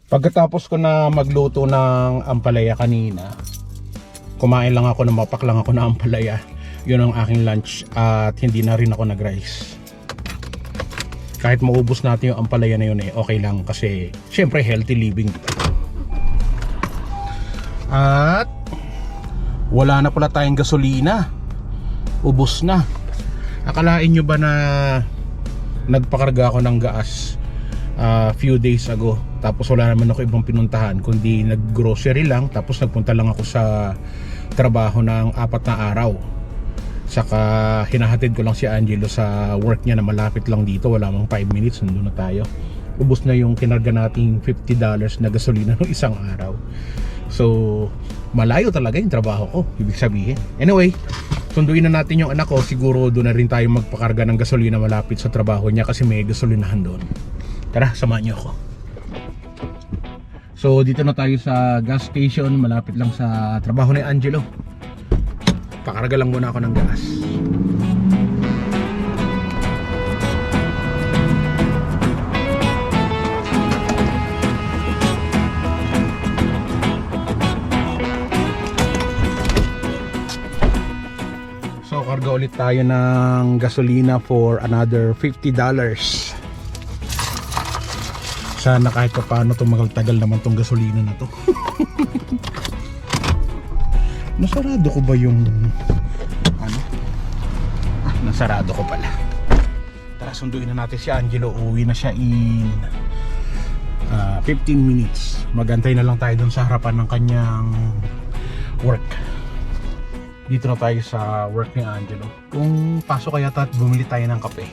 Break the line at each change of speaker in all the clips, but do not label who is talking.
Pagkatapos ko na magluto ng ampalaya kanina, kumain lang ako, mapak lang ako ng ampalaya. Yun ang aking lunch at hindi na rin ako nag-rice. Kahit maubos natin yung ampalaya na yun okay lang kasi syempre healthy living. At wala na pala tayong gasolina. Ubos na. Akalain nyo ba na nagpakarga ako ng gas few days ago, tapos wala naman ako ibang pinuntahan kundi nag-grocery lang, tapos nagpunta lang ako sa trabaho ng 4 na araw. Saka hinahatid ko lang si Angelo sa work niya na malapit lang dito, wala mang 5 minutes, nandun na tayo. Ubos na yung kinarga nating $50 na gasolina ng isang araw. So malayo talaga yung trabaho ko, ibig sabihin. Anyway, sunduin na natin yung anak ko. Siguro doon na rin tayo magpakarga ng gasolina malapit sa trabaho niya kasi may gasolinahan doon. Tara, samahan niyo ako. So dito na tayo sa gas station, malapit lang sa trabaho ni Angelo. Pakarga lang muna ako ng gas. So karga ulit tayo ng gasolina for another $50. Sana kahit pa paano tumagal-tagal naman tong gasolina na to. Nasarado ko ba yung ano? Nasarado ko pala. Tara, sunduin na natin si Angelo. Uwi na siya in 15 minutes. Magantay na lang tayo dun sa harapan ng kanyang work. Dito na tayo sa work ni Angelo. Kung pasok kaya at bumili tayo ng kape.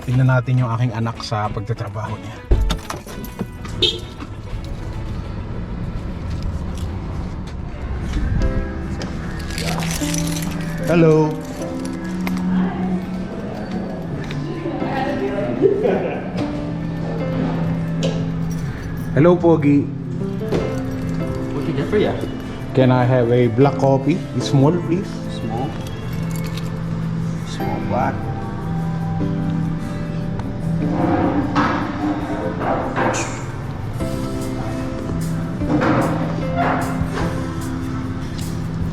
Tingnan natin yung aking anak sa pagtatrabaho niya. Hello. Hello, Pogi.
What can I get for you?
Can I have a black coffee? Small, please.
Small. Small black.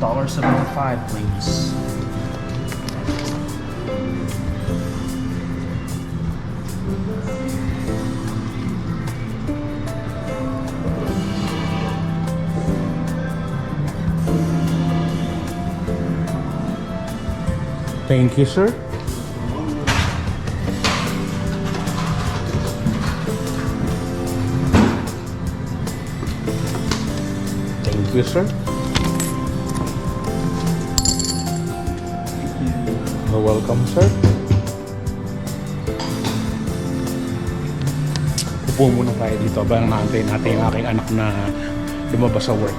$1.75, please.
Thank you, sir. Thank you, sir. You're welcome, sir. Upo muna tayo dito habang naantay natin yung aking anak na lumabas sa work.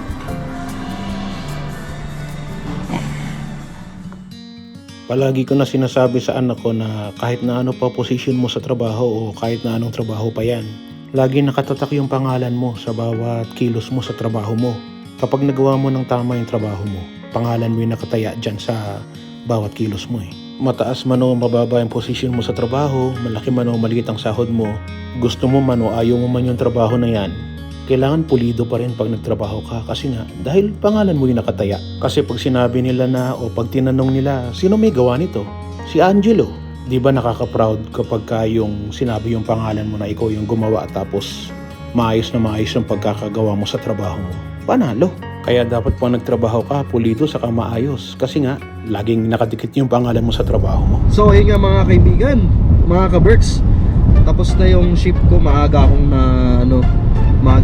Palagi ko na sinasabi sa anak ko na kahit na ano pa position mo sa trabaho o kahit na anong trabaho pa yan, lagi nakatatak yung pangalan mo sa bawat kilos mo sa trabaho mo. Kapag nagawa mo ng tama yung trabaho mo, pangalan mo yung nakataya dyan sa bawat kilos mo eh. Mataas man o mababa yung position mo sa trabaho, malaki man o maliit ang sahod mo, gusto mo man o ayaw mo man yung trabaho na yan, kailangan pulido pa rin pag nagtrabaho ka kasi nga dahil pangalan mo yung nakataya. Kasi pag sinabi nila na o pag tinanong nila sino may gawa nito, si Angelo. Di ba nakaka-proud kapag ka yung sinabi yung pangalan mo na ikaw yung gumawa tapos maayos na maayos yung pagkakagawa mo sa trabaho mo? Panalo. Kaya dapat pag nagtrabaho ka, pulido saka maayos kasi nga laging nakadikit yung pangalan mo sa trabaho mo.
So ayun nga mga kaibigan, mga ka-Berks, tapos na yung shift ko. Maaga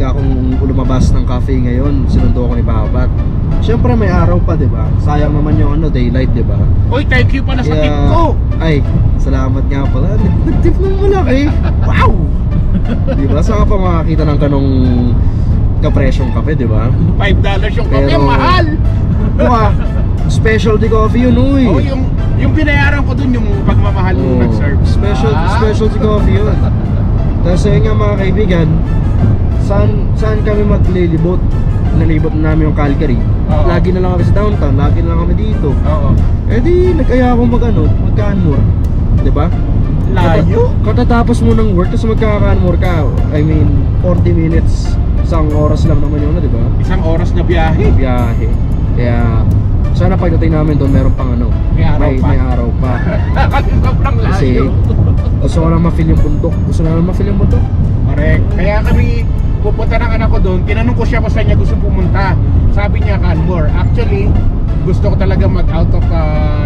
akong lumabas ng cafe ngayon. Sinundo ako ni Babat. Siyempre may araw pa, 'di ba? Sayang naman yung daylight, 'di ba?
Oy, thank you pala sa tip ko.
Ay, salamat nga pala. Nag-tip ng malaki. Wow! 'Di ba? Saan ka pa makakita ng kanong kapresyong kape, 'di ba?
$5 yung kape,
Pero,
mahal.
Wow, specialty coffee yun, uy.
Oh, yung binayaran ko dun yung pagmamahal ng nag-serve.
Specialty coffee yun. Tapos ayun nga mga kaibigan, saan kami maglilibot? Nalibot na namin yung Calgary.
Oo.
Lagi na lang kami sa downtown, lagi na lang kami dito.
Oo.
Eh di, nag-aya ako mag-Canmore. Diba?
Layo.
Katatapos mo ng work, tapos magkaka-more ka. I mean, 40 minutes. Isang oras lang naman yun, di ba?
Isang oras na biyahe.
Biyahe. Kaya, sana pagdating namin doon, meron pang ano.
May araw pa.
May araw pa.
Kasi sobrang
Kasi,
layo.
gusto ko lang ma-feel yung bundok. Gusto na lang ma-feel yung bundok.
Correct. Kaya kami pupunta ng anak ko doon. Tinanong ko siya kung saan niya gusto pumunta. Sabi niya Canmore. Actually, gusto ko talaga mag out of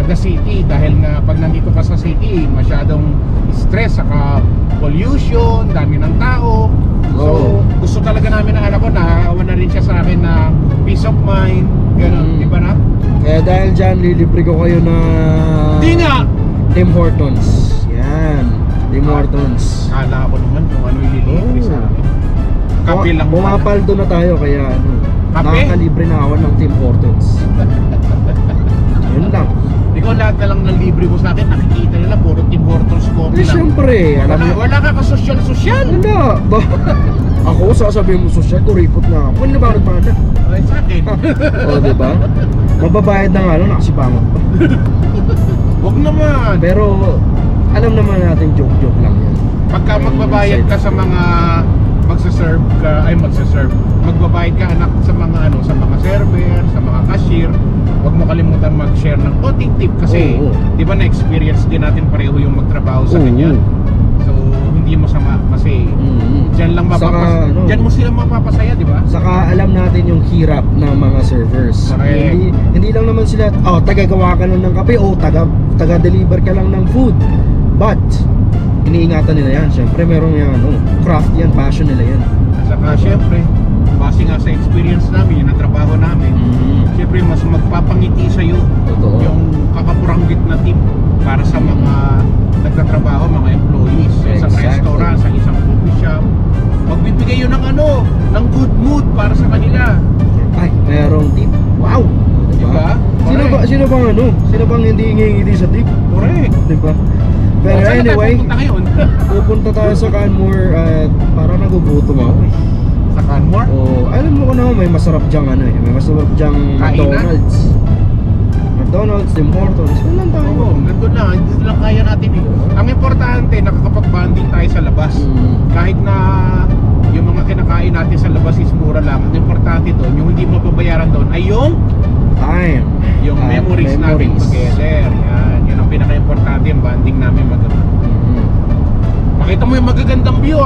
the city dahil nga pag nandito ka sa city, masyadong stress, saka pollution, dami ng tao. So, gusto talaga namin ng anak ko, nakakawa na rin siya sa akin ng peace of mind. Ganun, di ba na?
Kaya dahil dyan, lilibre ko kayo na
Di nga!
Tim Hortons. Yan. Tim Hortons.
Kala ko naman kung ano ililibre sa akin. Kape lang pala.
Pumapaldo na tayo kaya ano.
Kape?
Nakakalibre na ako ng Tim Hortons. Yun lang.
Ikaw lahat na lang ng libre mo sa akin, nakikita nila puro Tim Hortons
Eh
coffee lang.
syempre, alam
Wala,
mo.
wala ka kasosyal-sosyal.
Wala. Ako, sasabihin mo sosyal, kuripot na ako. Ano ba na?
Ay, sa akin.
O, diba? Mababayad na nga, nakasibangot pa.
Huwag naman.
Pero, alam naman natin, joke-joke lang yan.
Pagka magbabayad ka sa mga magbabayad ka anak sa mga sa mga server, sa mga cashier, huwag mo kalimutan mag-share ng konting tip kasi
Oo.
di ba na-experience din natin pareho yung magtrabaho sa
Oo.
kanya. So, hindi masama kasi diyan lang diyan mo sila mapapasaya, di ba?
Saka alam natin yung hirap ng mga servers.
Correct.
Hindi lang naman sila, taga-gawa ka lang ng kape o taga-deliver ka lang ng food. But, iniingatan nila yan. Siyempre, merong yan, craft yan, passion nila yan.
Saka syempre, base nga sa experience namin, yung natrabaho namin, syempre mas magpapangiti sa'yo
Totoo.
yung kakapuranggit na tip para sa mga nagtatrabaho, mga employees sa isang
Exactly.
restaurant, sa isang coffee shop. Magbibigay yun ng good mood para sa kanila.
Ay, merong tip. Wow!
Diba?
Sino bang hindi ngingiti sa tip?
Correct.
Diba? Pero
Saan na tayo
anyway,
pupunta ngayon?
pupunta tayo sa Canmore at para nagugutom ako eh.
Sa Canmore?
Alam mo ko na may masarap dyang may masarap dyang
Kainan?
McDonald's, Tim Hortons, doon lang tayo.
Oo, nandun lang kaya natin eh. Ang importante, nakakapag-bonding tayo sa labas. Kahit na yung mga kinakain natin sa labas is mura lang. Ang importante doon, yung hindi mababayaran doon ay yung
Time.
memories natin together. Yan ang pinaka-importante, yung bonding namin maganda. Makita mo yung magagandang view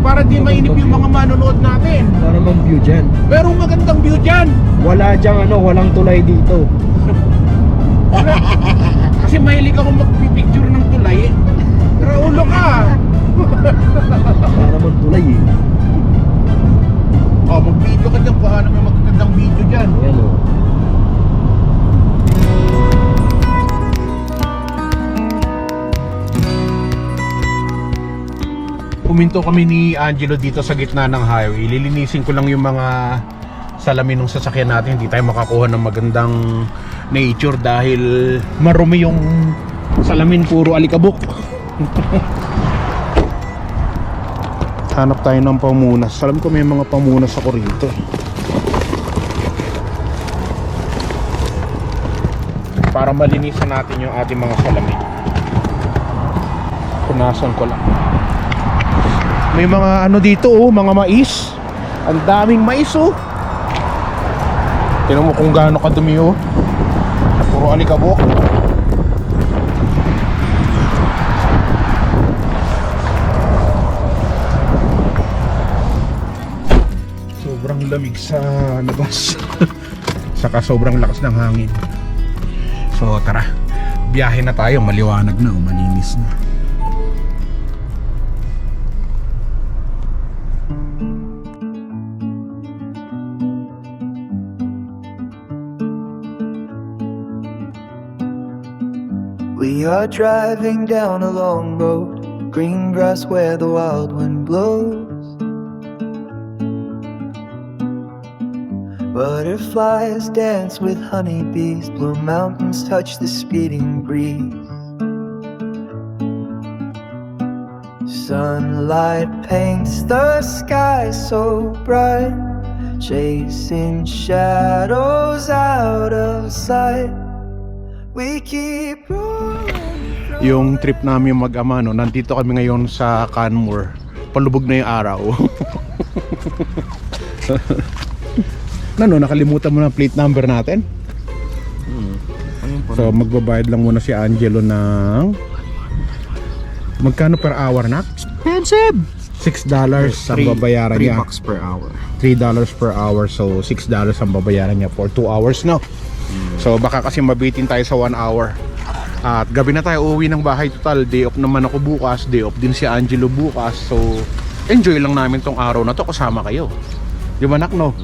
para di mainip yung mga manonood natin.
Wala namang view dyan.
Merong magandang view dyan.
Wala dyang walang tulay dito.
Kasi mahilig ako magpipicture ng tulay eh. Raulo ka.
Wala namang tulay eh.
Mag-video ka dyan. Paano may magagandang video dyan?
Ayan o.
Puminto kami ni Angelo dito sa gitna ng highway. Lilinisin ko lang yung mga salamin ng sasakyan natin. Hindi tayo makakuha ng magandang nature dahil marumi yung salamin, puro alikabok. Hanap tayo ng pamunas. Alam ko may mga pamunas ako rito. Para malinisan natin yung ating mga salamin. Punasan ko lang. May mga dito mga mais. Ang daming mais Tingnan mo kung gaano kadumi puro alikabok. Sobrang lamig sa labas. Saka sobrang lakas ng hangin. So tara, biyahe na tayo. Maliwanag na, malinis na.
We are driving down a long road, green grass where the wild wind blows. Butterflies dance with honeybees, blue mountains touch the speeding breeze. Sunlight paints the sky so bright, chasing shadows out of sight. We keep rolling.
yung trip namin mag-ama, no? Nandito kami ngayon sa Canmore. Palubog na yung araw. Nakalimutan mo na plate number natin? So magbabayad lang muna si Angelo ng magkano per hour na?
Expensive!
$6 ang babayaran niya.
$3 per hour.
$3 per hour, so $6 ang babayaran niya for 2 hours, no? So baka kasi mabitin tayo sa 1 hour. At gabi na tayo uuwi ng bahay. Total day off naman ako bukas, day off din si Angelo bukas. So enjoy lang namin tong araw na to kasama kayo. Di ba, nak, no?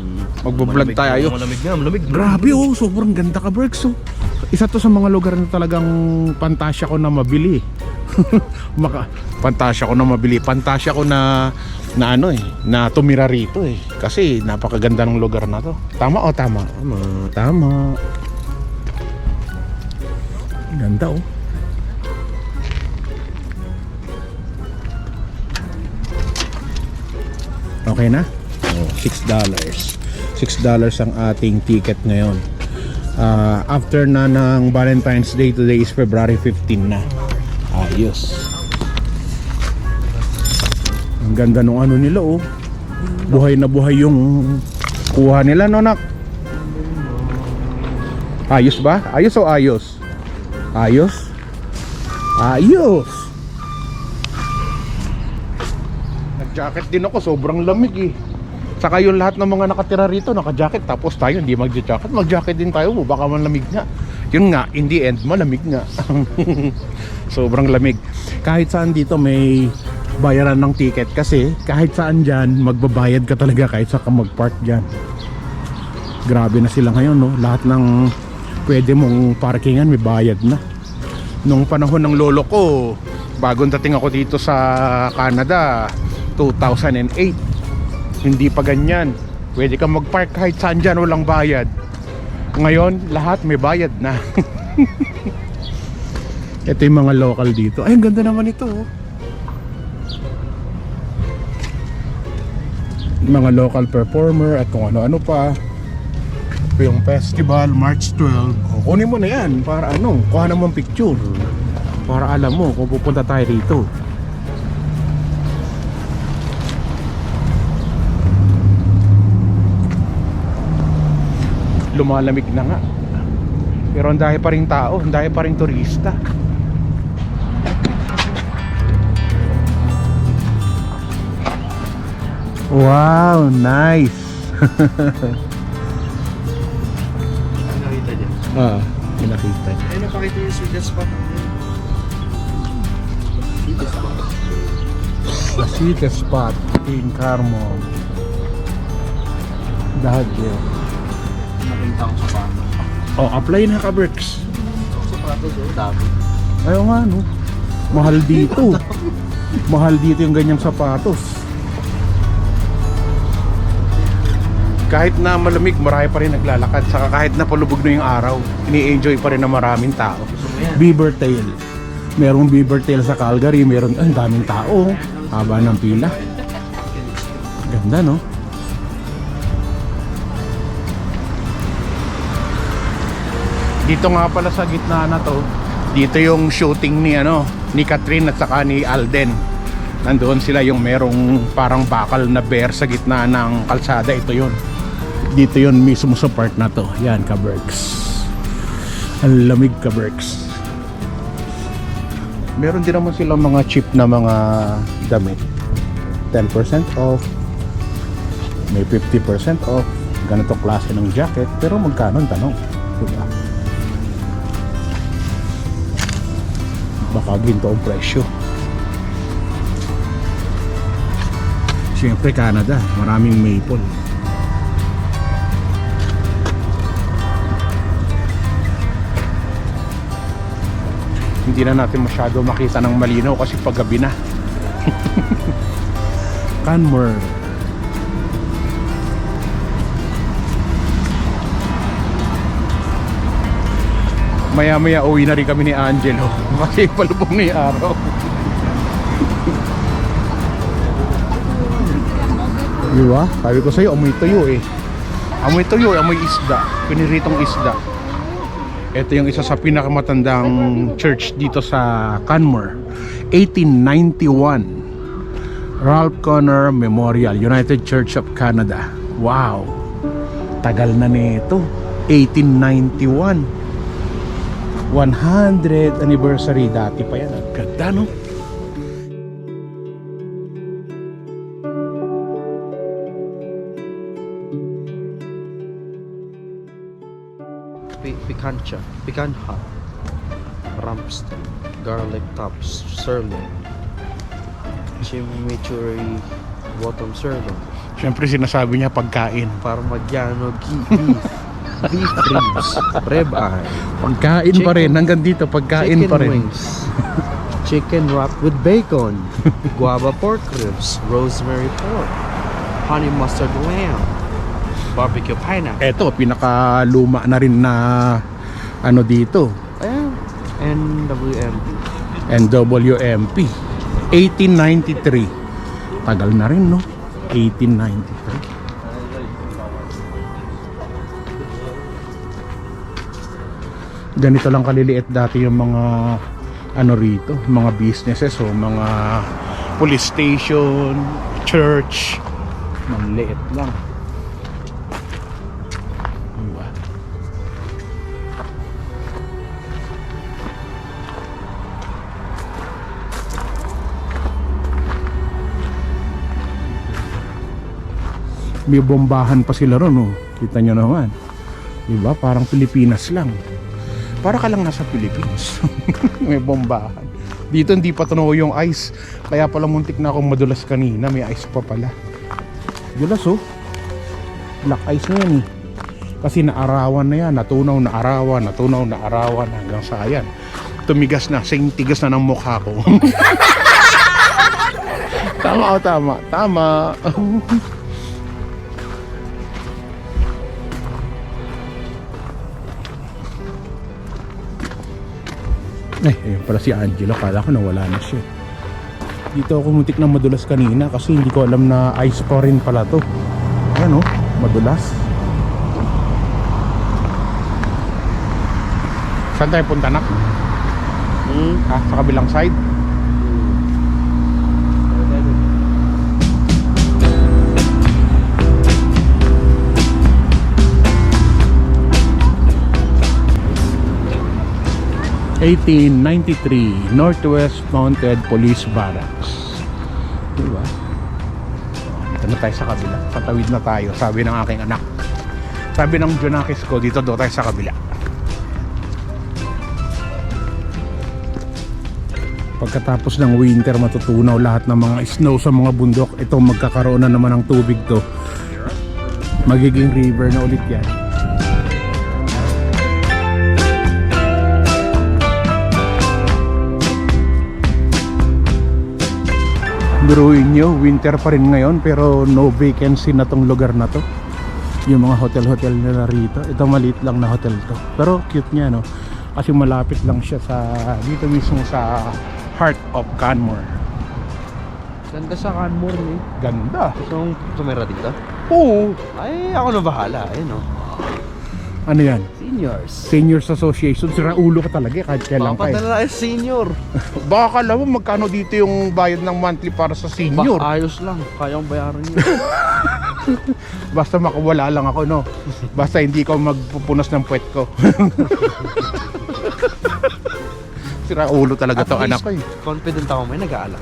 Magbo-vlog tayo.
Malamig.
Grabe, oh, sobrang ganda ka, Berks. So, isa to sa mga lugar na talagang pantasya ko na mabili. Pantasya ko na mabili. Pantasya ko na ano na tumira rito kasi napakaganda ng lugar na to. Tama o tama? Tama. Ganda, oh. Okay na? Oh, $6 ang ating ticket ngayon. After na ng Valentine's Day, today is February 15 na. Ayos. Ang ganda nung ano nila, oh. Buhay na buhay yung kuha nila, no, nak? Ayos ba? Ayos o ayos? Ayos? Ayos! Nag-jacket din ako, sobrang lamig Saka yung lahat ng mga nakatira rito naka-jacket, tapos tayo hindi mag-jacket. Mag-jacket din tayo, baka malamig nga. Yun nga, in the end, malamig nga. Sobrang lamig. Kahit saan dito may bayaran ng ticket kasi kahit saan dyan, magbabayad ka talaga kahit saan ka mag-park dyan. Grabe na sila ngayon, no? Lahat ng pwede mong parkingan may bayad na. Nung panahon ng lolo ko, bagong dating ako dito sa Canada, 2008, hindi pa ganyan. Pwede kang mag-park kahit saan dyan, walang bayad. Ngayon, lahat may bayad na. Ito yung mga local dito. Ay, ang ganda naman ito, oh. Mga local performer at kung ano-ano pa. Ito yung festival, March 12. O, kunin mo na yan para ano, kuha naman picture. Para alam mo kung pupunta tayo rito. Lumalamig na nga. Pero ang dami pa rin tao, ang dami pa rin turista. Wow, nice.
Nakita dyan.
Pinakita niya.
Ay, napakita yung sweetest spot.
The sweetest spot in Carmel. Dahil
Nakita ko sa pato.
oh, apply na ka, Berks.
Sa pato, dami.
Ayaw nga, no? Mahal dito. Mahal dito yung ganyang sapatos. Kahit na malamig, marami pa rin naglalakad. Saka kahit na palubog na yung araw, ini-enjoy pa rin ng maraming tao. Beaver Tail. Merong Beaver Tail sa Calgary. Meron, ang daming tao. Haba ng pila. Ganda, no? Dito nga pala sa gitna na to, dito yung shooting ni Catherine at saka ni Alden. Nandoon sila yung merong parang bakal na bear sa gitna ng kalsada. Ito yun. Dito yun mismo sa part na to. Yan, ka-Berks. Ang lamig, ka-Berks. Meron din naman silang mga cheap na mga damit. 10% off. May 50% off. Ganito klase ng jacket. Pero magkano ang tanong? Diba? Baka ginto ang presyo. Siyempre Canada, maraming maple. Hindi na natin masyado makita ng malinaw kasi paggabi na. Canmore. Maya-maya uwi na rin kami ni Angelo kasi palubog na yung araw. Diba? Sabi ko sa'yo, amoy tuyo eh. Amoy tuyo, amoy isda. Piniritong isda. Ito yung isa sa pinakamatandang church dito sa Canmore. 1891. Ralph Connor Memorial, United Church of Canada. Wow! Tagal na nito. 1891. 100th anniversary, dati pa yan. Ang ganda, no?
Picanha, Ramston, garlic tops, sirloin, chimichurri, bottom sirloin,
Siyempre sinasabi niya pagkain.
Parmigiano beef, beef ribs, rib eye,
Pagkain pa rin. Hanggang dito, pagkain
chicken
pa rin.
wings, chicken wrapped with bacon, guava pork ribs, rosemary pork, honey mustard lamb, barbecue pineapple.
Eto, pinakaluma na rin na ano dito.
Ayan. NWMP.
NWMP 1893. Tagal na rin, no? 1893. Ganito lang kaliliit dati yung mga ano rito, mga businesses o mga police station, church. Maliit lang. Diba? May bombahan pa sila ron, oh. Kita nyo naman, diba? Parang Pilipinas lang. Para ka lang nasa Philippines. May bombahan. Dito hindi pa tunaw yung ice, kaya pala muntik na akong madulas kanina. May ice pa pala. Dulas, oh. Black ice na yan, eh. Kasi naarawan na yan. Natunaw na arawan, natunaw na arawan, hanggang sa ayan, tumigas na, sing tigas na ng mukha ko. Tama, oh, tama. Tama. Ayun pala si Angelo. Kala ko nawala na siya. Dito ako muntik na madulas kanina kasi hindi ko alam na ice pa rin pala to. Ayan, oh, madulas. Saan tayo punta, nak? Sa kabilang side? (1893) Northwest Mounted Police Barracks. Diba? Dito na tayo sa kabila. Patawid na tayo, sabi ng aking anak. Sabi ng Junakis ko, dito daw tayo sa kabila. Pagkatapos ng winter, matutunaw lahat ng mga snow sa mga bundok. Ito, magkakaroon na naman ng tubig to. Magiging river na ulit yan. Biruin nyo, winter pa rin ngayon pero no vacancy na tong lugar na to. Yung mga hotel-hotel nila rito. Ito maliit lang na hotel to. Pero cute niya, no? Kasi malapit lang siya sa dito mismo sa heart of Canmore.
Ganda sa Canmore, eh.
Ganda.
Gusto mong tumira dito?
Oo.
Ay, ako na bahala. Ayun, oh.
Ano yan?
Seniors.
Seniors Association. Sira ulo ka talaga kahit kailan ka.
Papadala tayo senior.
Baka alam mo magkano dito yung bayad ng monthly para sa senior.
Ayos lang. Kayang bayaran yun.
Basta makawala lang ako, no? Basta hindi ko magpupunas ng puwet ko. Sira ulo talaga to, anak ko, eh.
Confident ako may nag-aalak.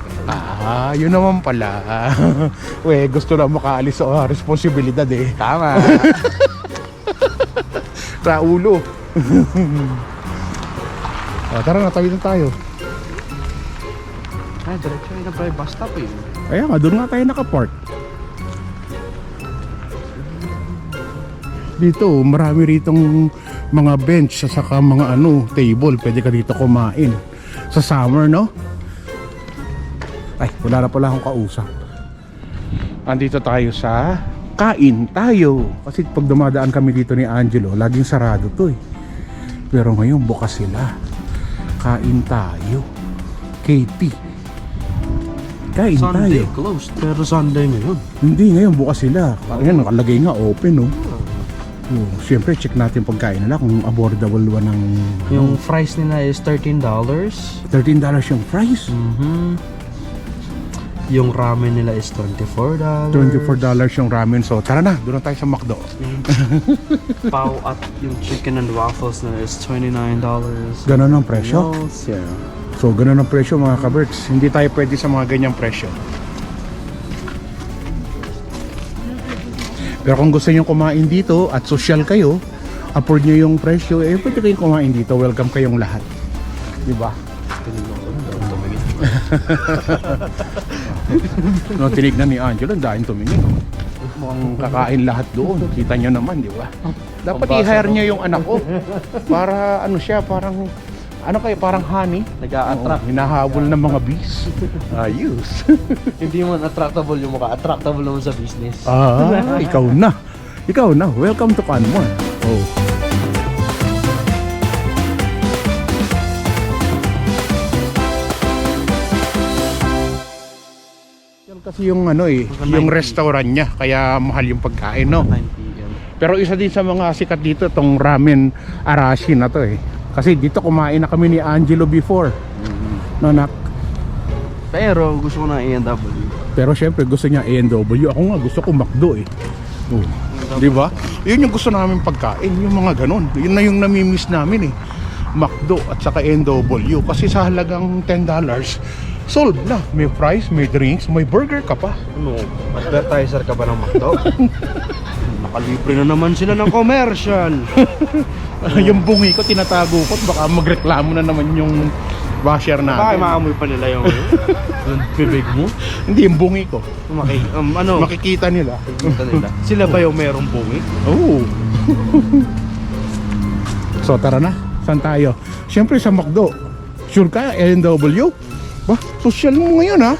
Yun naman pala. We, gusto lang makaalis sa responsibilidad, eh.
Tama.
Sira ulo. Tara na, tawid na tayo.
Ay, diretso yun ang bus stop, eh.
Ayan nga, doon nga tayo nakapark. Dito, marami ritong mga bench saka mga table. Pwede ka dito kumain. Sa summer, no? Ay, wala na pala akong kausap. Andito tayo sa kain tayo. Kasi pag dumadaan kami dito ni Angelo, laging sarado to, eh. Pero ngayon bukas sila. Kain tayo. KT. Kain
Sunday
tayo.
closed, pero Sunday ngayon.
Hindi, ngayon bukas sila. Ayan, nakalagay nga open, no? Siyempre, check natin pagkain nila kung affordable ba ng...
Yung fries nila is $13.
$13 yung fries.
Yung ramen nila is $24.
$24 yung ramen. So, tara na. Doon na tayo sa McDo.
Pao at yung chicken and waffles nila is $29.
Ganon ang presyo.
Yeah.
So, ganon ang presyo mga ka-Berks. Hindi tayo pwede sa mga ganyang presyo. Pero kung gusto nyo kumain dito at social kayo, afford nyo yung presyo, pwede kayong kumain dito. Welcome kayong lahat. Diba? No, tinignan ni Angelo, ang dahil tumingin. Mukhang kakain lahat doon. Kita nyo naman, di ba? Dapat i-hire niya yung anak ko. Para ano siya, parang parang honey.
Nag-a-attract.
Hinahabol ng mga bees. Ayos.
Hindi man attractable yung mukha. Attractable naman sa business.
Ikaw na. Ikaw na. Welcome to Canmore. Oh. Yan kasi yung yung restaurant niya, kaya mahal yung pagkain, no?
9 p.m.
Pero isa din sa mga sikat dito tong ramen Arashi na to eh. Kasi dito kumain na kami ni Angelo before. Nanak.
Pero gusto ko ng A&W.
Pero syempre gusto niya A&W. Ako nga gusto ko McDo eh. Oh. Di ba? Yun yung gusto namin pagkain, yung mga ganun. Yun na yung namimiss namin eh. McDo at saka A&W. Kasi sa halagang $10, solve na. May fries, may drinks, may burger ka pa.
Ano? Advertiser ka ba ng McDo? Nakalibre na naman sila ng commercial.
Yung bungi ko tinatago ko, baka magreklamo na naman yung basher natin.
Bakit maamoy pa nila yung bibig mo?
Hindi, yung bungi ko.
Makikita
Makikita nila.
nila. Sila ba yung merong bungi?
Oo. So tara na, saan tayo? Siyempre sa McDo. Sure ka, A&W? Ba, social mo ngayon ha?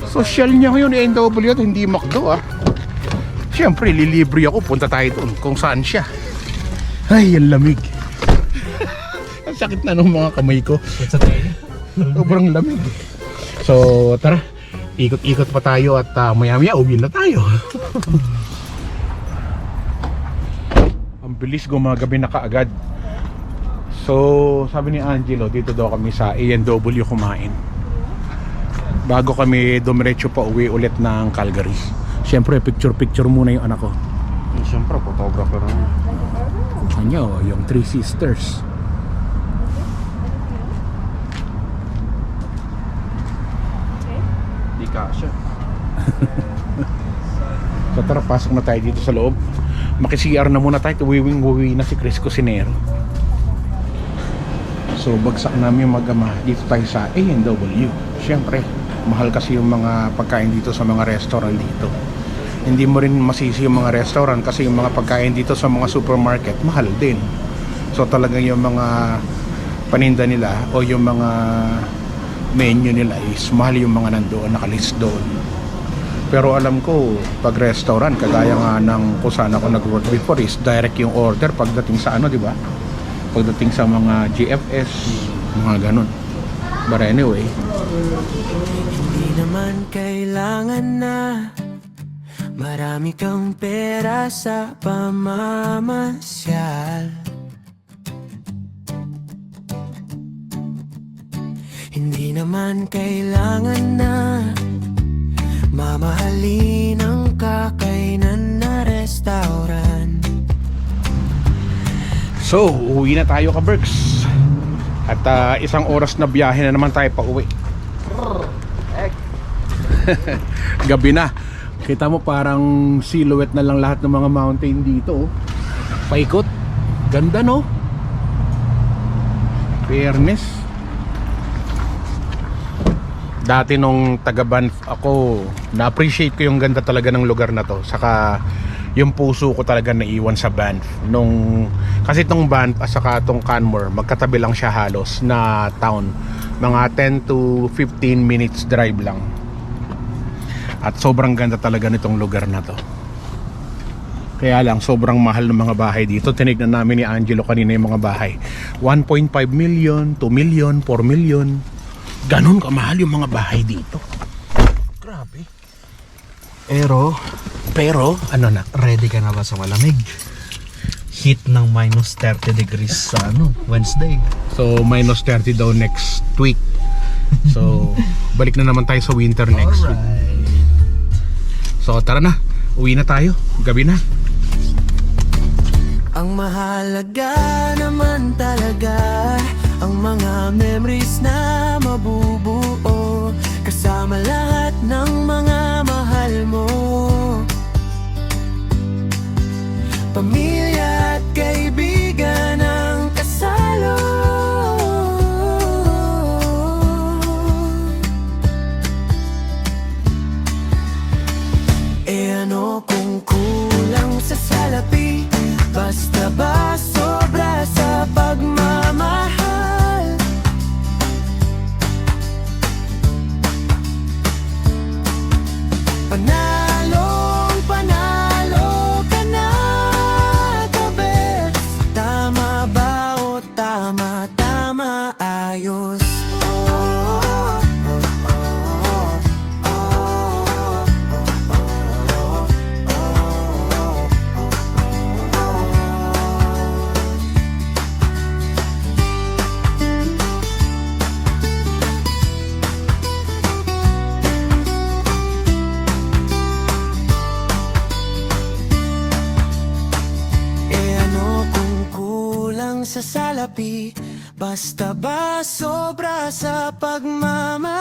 Social niya ngayon A&W at hindi McDo ha? Siyempre, lilibre ako, punta tayo doon kung saan siya. Ay, ang lamig. Ang sakit na ng mga kamay ko. Sobrang lamig. So, tara. Ikot-ikot pa tayo at maya-maya uwi na tayo. Ang bilis gumagabi na kaagad. So, sabi ni Angelo, dito daw kami sa A&W kumain. Bago kami dumiretso pa uwi ulit ng Calgary. Siyempre, picture-picture muna yung anak ko.
Siyempre, photographer na.
Ano, yung Three Sisters.
Di kasha.
So tara, pasok na tayo dito sa loob. Maki-CR na muna tayo. Uwi na si Chris Cusinero. So bagsak namin mag-ama. Dito tayo sa A&W. Siyempre, mahal kasi yung mga pagkain dito sa mga restaurant dito. Hindi mo rin masisi yung mga restaurant kasi yung mga pagkain dito sa mga supermarket mahal din. So talagang yung mga paninda nila o yung mga menu nila is mahal yung mga nandoon, nakalist doon. Pero alam ko, pag restaurant, kagaya nga ng kung saan ako nag-work before is direct yung order pagdating sa di ba? Pagdating sa mga GFS, mga ganun. But anyway,
hindi naman kailangan na marami kang pera sa pamamasyal. Hindi naman kailangan na mamahalin ang kakainan na restaurant.
so uwi na tayo ka-Berks. At isang oras na biyahe na naman tayo pa uwi. Gabi na. Kita mo parang silhouette na lang lahat ng mga mountain dito. Paikot. Ganda no? Fairness. Dati nung taga-Banff ako, na-appreciate ko yung ganda talaga ng lugar na to. Saka yung puso ko talaga naiwan sa Banff. Kasi itong Banff at saka itong Canmore, magkatabi lang siya halos na town. Mga 10 to 15 minutes drive lang. At sobrang ganda talaga nitong lugar na to. Kaya lang sobrang mahal ng mga bahay dito. Tinignan namin ni Angelo kanina yung mga bahay. 1.5 million, 2 million, 4 million. Ganon kamahal yung mga bahay dito. Grabe.
Pero,
Pero, ano na?
ready ka na ba sa malamig?
hit ng minus 30 degrees sa Wednesday.
So minus 30 daw next week. So balik na naman tayo sa winter next week. So tara na, uwi na tayo. Gabi na.
Ang mahalaga naman talaga ang mga memories na mabubuo kasama lahat ng mga mahal mo. Pamilya at kaibigan ang kasalo. E ano kung kulang sa salapi? Basta ba sobra sa pagmamahal? Panalong panalo ka na, kabes. Tama ba o tama ayos? Sa salapi, basta ba sobra sa pagmamahal?